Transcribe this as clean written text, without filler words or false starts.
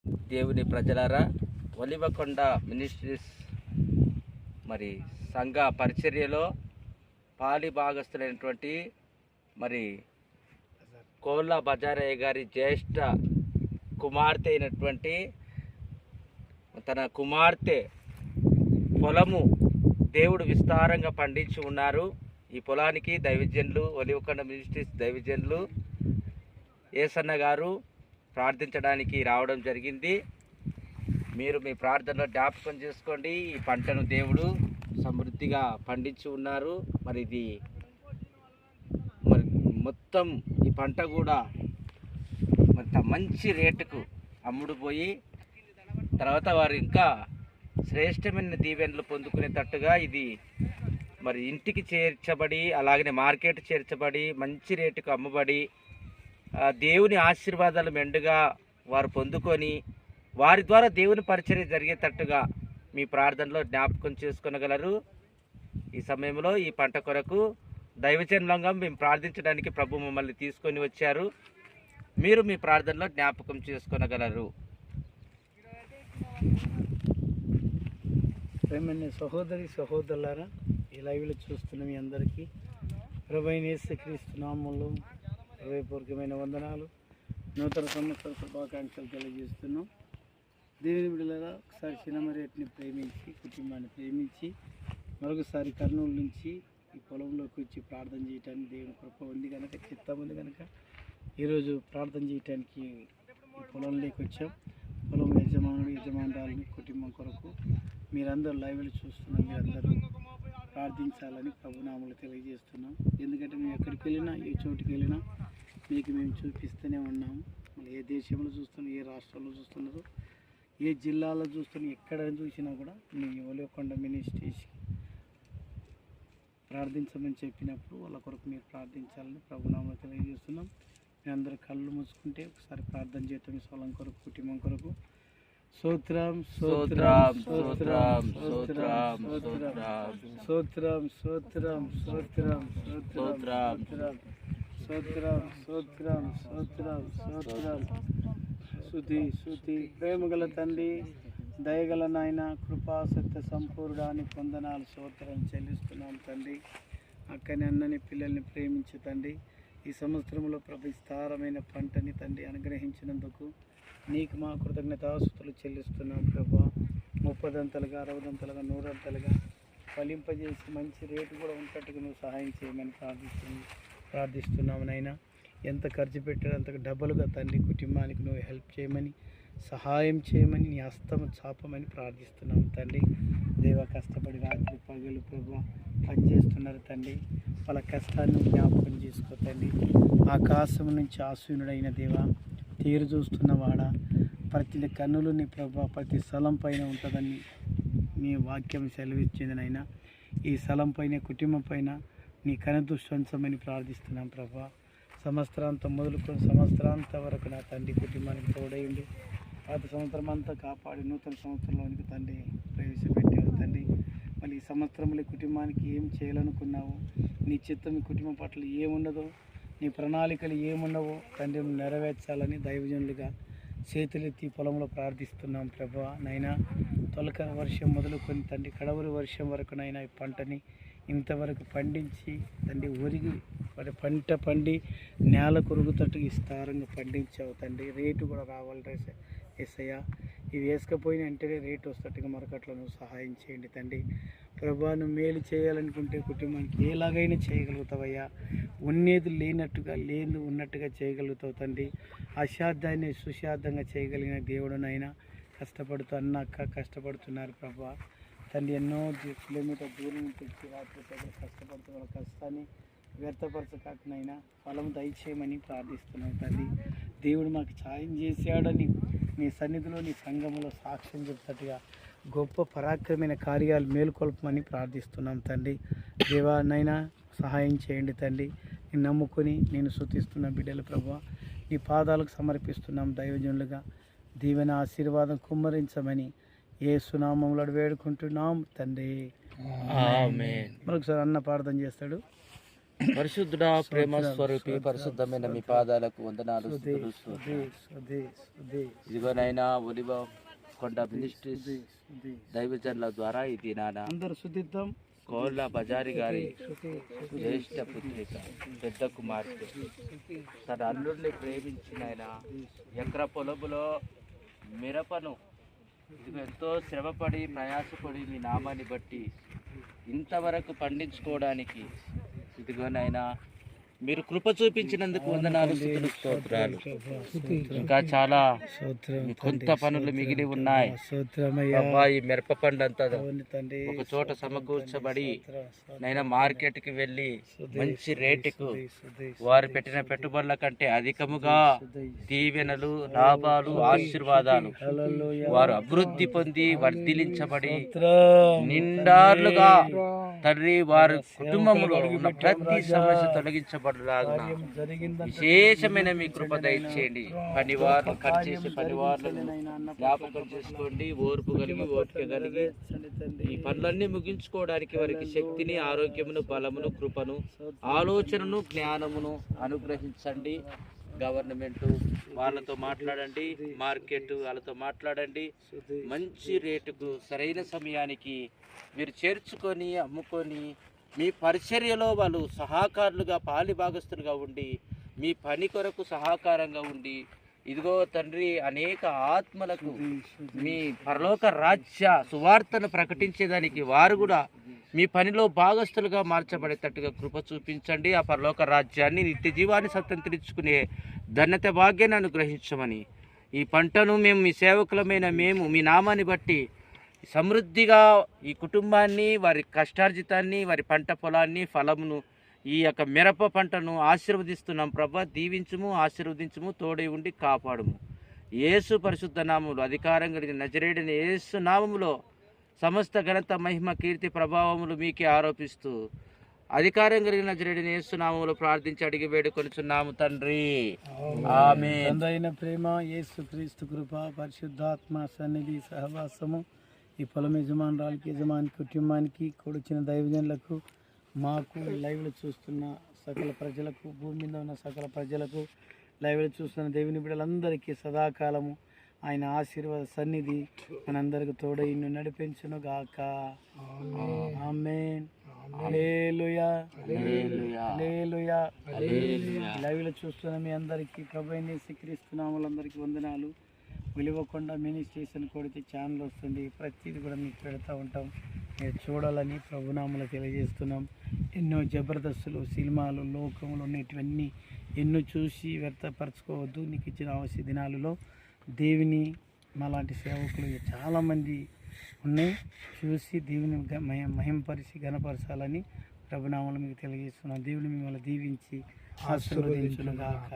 దేవుని ప్రజలారా, ఒలివకొండ మినిస్ట్రీస్ మరి సంఘ పరిచర్యలో పాలి భాగస్థులైనటువంటి మరి కోళ్ళ బజారయ్య గారి జ్యేష్ఠ కుమార్తె అయినటువంటి తన కుమార్తె పొలము దేవుడు విస్తారంగా పండించి ఉన్నారు. ఈ పొలానికి దైవజనులు, ఒలివకొండ మినిస్ట్రీస్ దైవజనులు ఏసన్న గారు ప్రార్థించడానికి రావడం జరిగింది. మీరు మీ ప్రార్థనలో జ్ఞాపకం చేసుకోండి. ఈ పంటను దేవుడు సమృద్ధిగా పండించి ఉన్నారు. మరి ఇది మరి మొత్తం ఈ పంట కూడా మరి మంచి రేటుకు అమ్ముడుపోయి తర్వాత వారు ఇంకా శ్రేష్టమైన దీవెనలు పొందుకునేటట్టుగా ఇది మరి ఇంటికి చేర్చబడి, అలాగనే మార్కెట్ చేర్చబడి, మంచి రేటుకు అమ్మబడి దేవుని ఆశీర్వాదాలు మెండుగా వారు పొందుకొని వారి ద్వారా దేవుని పరిచర్య జరిగేటట్టుగా మీ ప్రార్థనలో జ్ఞాపకం చేసుకొనగలరు. ఈ సమయంలో ఈ పంట కొరకు దైవజనులంగా మేము ప్రార్థించడానికి ప్రభు మమ్మల్ని తీసుకొని వచ్చారు. మీరు మీ ప్రార్థనలో జ్ఞాపకం చేసుకొనగలరు. ప్రేమని సహోదరి సహోదరులారా, ఈ లైవ్లో చూస్తున్న మీ అందరికీ ప్రభువైన యేసుక్రీస్తు నామములో హృదయపూర్వకమైన వందనాలు, నూతన సంవత్సర శుభాకాంక్షలు తెలియజేస్తున్నాం. దేవుని బిడ్డలారా, ఒకసారి సినిమారేట్ని ప్రేమించి, కుటుంబాన్ని ప్రేమించి, మరొకసారి కర్నూలు నుంచి ఈ పొలంలోకి వచ్చి ప్రార్థన చేయడానికి దేవుని కృప ఉంది కనుక, చిత్తం ఉంది కనుక ఈరోజు ప్రార్థన చేయడానికి ఈ పొలంలోకి వచ్చాం. పొలం యజమానురాలని కుటుంబం కొరకు మీరందరూ లైవ్లో చూస్తున్నాం. మీరందరూ ప్రార్థించాలని ప్రభునామములు తెలియజేస్తున్నాం. ఎందుకంటే మేము ఎక్కడికి వెళ్ళినా, ఏ చోటుకి వెళ్ళినా మీకు మేము చూపిస్తూనే ఉన్నాము. మళ్ళీ ఏ దేశంలో చూస్తున్నా, ఏ రాష్ట్రంలో చూస్తున్నారో, ఏ జిల్లాలో చూస్తున్నా, ఎక్కడ చూసినా కూడా మీ ఒలివకొండ మినిస్ట్రీస్ ప్రార్థించమని చెప్పినప్పుడు వాళ్ళ కొరకు మీరు ప్రార్థించాలని ప్రభునామములు తెలియజేస్తున్నాం. మీ అందరూ కళ్ళు మూసుకుంటే ఒకసారి ప్రార్థన చేస్తాం. ఈ స్థలం కొరకు, కుటుంబం కొరకు. స్తోత్రం స్తోత్రం స్తోత్రం స్తోత్రం స్తోత్రం స్తోత్రం స్తోత్రం స్తోత్రం స్తోత్రం స్తోత్రం స్తోత్రం స్తోత్రం స్తుతి స్తుతి. ప్రేమగల తండ్రి, దయగల నాయన, కృపా సత్య సంపూర్ణాన్ని వందనాలు స్తోత్రం చెల్లిస్తున్నాం తండ్రి. అక్కని అన్నని పిల్లల్ని ప్రేమించి తండ్రి, ఈ సంవత్సరంలో విస్తారమైన పంటని తండ్రి అనుగ్రహించినందుకు నీకు మా కృతజ్ఞతాస్తుతులు చెల్లిస్తున్నాం ప్రభా. 30దంతలుగా, 60దంతలుగా, 100దంతలుగా ఫలింపజేసి మంచి రేటు కూడా ఉన్నట్టుగా నువ్వు సహాయం చేయమని ప్రార్థిస్తున్నాము నైనా. ఎంత ఖర్చు పెట్టారో అంతకు డబ్బులుగా తండ్రి కుటుంబానికి నువ్వు హెల్ప్ చేయమని, సహాయం చేయమని, నీ హస్తము చాపమని ప్రార్థిస్తున్నాము తండ్రి. దేవ, కష్టపడి రాత్రి పగలు ప్రభా పనిచేస్తున్నారు తండ్రి. వాళ్ళ కష్టాన్ని జ్ఞాపకం చేసుకో తండ్రి. ఆకాశం నుంచి ఆశీనుడైన దేవ, తీరు చూస్తున్నవాడా, ప్రతి కన్నులు నీ ప్రభా ప్రతి స్థలం పైన ఉంటుందని నీ వాక్యం సెలవిచ్చిందినైనా. ఈ స్థలం పైన, కుటుంబం పైన నీ కనుదృష్టి ఉంచమని ప్రార్థిస్తున్నాం ప్రభా. సంవత్సరాంతం మొదలుకొని సంవత్సరాంతం వరకు నా తండ్రి కుటుంబానికి తోడైండి. పాత సంవత్సరం అంతా కాపాడి నూతన సంవత్సరంలోనికి తండ్రి ప్రవేశపెట్టావు తండ్రి. మళ్ళీ ఈ సంవత్సరంలో కుటుంబానికి ఏం చేయాలనుకున్నావు, నీ చిత్తం ఈ కుటుంబం పట్ల ఏమున్నదో, నీ ప్రణాళికలు ఏమున్నావో తండ్రి నెరవేర్చాలని దైవజనులుగా చేతులెత్తి పొలంలో ప్రార్థిస్తున్నాం ప్రభా. నైనా తొలక వర్షం మొదలుకొని తండ్రి కడవరి వర్షం వరకు నైనా ఈ పంటని ఇంతవరకు పండించి తండ్రి ఒరిగి పంట పండి నేల కొరుగుతట్టు విస్తారంగా పండించావు తండ్రి. రేటు కూడా రావాలి ఎస్ఐయా. ఇవి వేసుకపోయిన వెంటనే రేటు వస్తట్టుగా మార్కెట్లో నువ్వు సహాయం చేయండి తండ్రి. ప్రభా, నువ్వు మేలు చేయాలనుకుంటే కుటుంబానికి ఎలాగైనా చేయగలుగుతావయ్యా. ఉన్నేది లేనట్టుగా, లేని ఉన్నట్టుగా చేయగలుగుతావు తండ్రి. అసాధ్యాన్ని సుసాధ్యంగా చేయగలిగిన దేవుడునైనా. కష్టపడుతూ అక్క కష్టపడుతున్నారు ప్రభా తండ్రి. ఎన్నో కిలోమీటర్ దూరం నుంచి వచ్చి రాత్రి ప్రజలు కష్టపడుతూ వాళ్ళ కష్టాన్ని వ్యర్థపరచకాకనైనా ఫలం దయచేయమని ప్రార్థిస్తున్నాను తండ్రి. దేవుడు మాకు సాయం చేశాడని నీ సన్నిధిలో, నీ సంఘంలో సాక్ష్యం చెప్తట్టుగా గొప్ప పరాక్రమైన కార్యాలు మేలుకొల్పమని ప్రార్థిస్తున్నాం తండ్రి. దేవానైనా సహాయం చేయండి తండ్రి. నేను నమ్ముకొని నేను స్తుతిస్తున్న బిడ్డల ప్రభా నీ పాదాలకు సమర్పిస్తున్నాం దైవజనులుగా. దీవెన ఆశీర్వాదం కుమ్మరించమని యేసు నామములో వేడుకుంటున్నాం తండ్రి. ఆమేన్. మరొకసారి అన్న ప్రార్థన చేస్తాడు. పరిశుద్ధుడా, ప్రేమ స్వరూపి, పరిశుద్ధమైన మీ పాదాలకు వందనాలు, స్తుతులు, స్తోత్రాలు. ఇదిగోనైనా ఒలివ కొండ మినిస్ట్రీస్ దైవజనుల ద్వారా ఇది నాన్న అందరు శుద్ధిద్దాం. కోళ్ళ బజారి గారి జ్యేష్ఠ పుత్రిక పెద్ద కుమార్తె తన అల్లుడిని ప్రేమించిన ఆయన ఎకర పొలములో మిరపను ఇది ఎంతో శ్రమపడి ప్రయాసపడి మీ నామాన్ని బట్టి ఇంతవరకు పండించుకోవడానికి ఇదిగోనైనా మీరు కృప చూపించినందుకు వందనాలు, స్తుతులు, స్తోత్రాలు. ఇంకా చాలా కొంత పనులు మిగిలి ఉన్నాయి. ఈ మిరప పండు అంతా ఒక చోట సమకూర్చబడి నైనా మార్కెట్కి వెళ్ళి మంచి రేటుకు వారు పెట్టిన పెట్టుబడుల కంటే అధికముగా దీవెనలు, లాభాలు, ఆశీర్వాదాలు వారు అభివృద్ధి పొంది వర్ధిలించబడి నిండార్లుగా తండ్రి వారి కుటుంబంలో ఉన్న ప్రతి సమస్య తొలగించబడి విశేషమైన మీ కృప దయచేయండి. పనివారు పనిచేసే పనివారులను జ్ఞాపకం చేసుకోండి. ఓర్పు కలిగి ఓపిక కలిగి ఈ పనులన్నీ ముగించుకోవడానికి వారికి శక్తిని, ఆరోగ్యమును, బలమును, కృపను, ఆలోచనను, జ్ఞానమును అనుగ్రహించండి. గవర్నమెంట్ వాళ్ళతో మాట్లాడండి, మార్కెట్ వాళ్ళతో మాట్లాడండి. మంచి రేటుకు సరైన సమయానికి మీరు చేర్చుకొని అమ్ముకొని మీ పరిచర్యలో వాళ్ళు సహకారులుగా పాలిభాగస్తులుగా ఉండి మీ పని కొరకు సహకారంగా ఉండి ఇదిగో తండ్రి అనేక ఆత్మలకు మీ పరలోక రాజ్య సువార్తను ప్రకటించేదానికి వారు కూడా మీ పనిలో భాగస్తులుగా మార్చబడేటట్టుగా కృప చూపించండి. ఆ పరలోక రాజ్యాన్ని, నిత్య జీవాన్ని స్వతంత్రించుకునే ధన్యత భాగ్యాన్ని అనుగ్రహించమని ఈ పంటను మేము మీ సేవకులమైన మేము మీ నామాన్ని బట్టి సమృద్ధిగా ఈ కుటుంబాన్ని, వారి కష్టార్జితాన్ని, వారి పంట పొలాన్ని, ఫలమును, ఈ యొక్క మిరప పంటను ఆశీర్వదిస్తున్నాం. ప్రభా, దీవించుము, ఆశీర్వదించుము, తోడై ఉండి కాపాడుము. యేసు పరిశుద్ధ నామములో అధికారం కలిగిన నజరేయుడైన యేసు నామములో సమస్త ఘనత, మహిమ, కీర్తి, ప్రభావములు మీకే ఆరోపిస్తూ అధికారం కలిగిన నజరేయుడైన యేసు నామములో ప్రార్థించి అడిగి వేడుకొనుచున్నాము తండ్రి, ఆమేన్. తండ్రైన ప్రేమ, యేసు క్రీస్తు కృప, పరిశుద్ధాత్మ సన్నిధి సహవాసము ఈ పొలం యజమానురాలకి, యజమాని కుటుంబానికి, కూడొచ్చిన దైవజనులకు, మాకు లైవ్లో చూస్తున్న సకల ప్రజలకు, భూమి మీద ఉన్న సకల ప్రజలకు, లైవ్లో చూస్తున్న దేవుని బిడ్డలందరికీ సదాకాలము ఆయన ఆశీర్వాద సన్నిధి మనందరికి తోడై నడిపించును గాక. ఆమేన్. హల్లెలూయా, హల్లెలూయా. లైవ్లో చూస్తున్న మీ అందరికీ ప్రభువైన యేసుక్రీస్తు నామములందరికీ వందనాలు. విలువకొండ మినిస్ట్రీస్ కొడితే ఛానల్ వస్తుంది, ప్రతిదీ కూడా మీకు పెడతా ఉంటాం. మీరు చూడాలని ప్రభునామములో తెలియజేస్తున్నాం. ఎన్నో జబర్దస్తులు, సినిమాలు, లోకంలో ఉన్నటివన్నీ ఎన్నో చూసి వ్యర్థపరచుకోవద్దు. నీకు ఇచ్చిన అవసర దినాలలో దేవుని మాలాంటి సేవకులు చాలామంది ఉన్నాయి, చూసి దేవుని మహింపరిచి ఘనపరచాలని ప్రభునామములో మీకు తెలియజేస్తున్నాం. దేవుని మిమ్మల్ని దీవించి ఆశీర్వదించును గాక.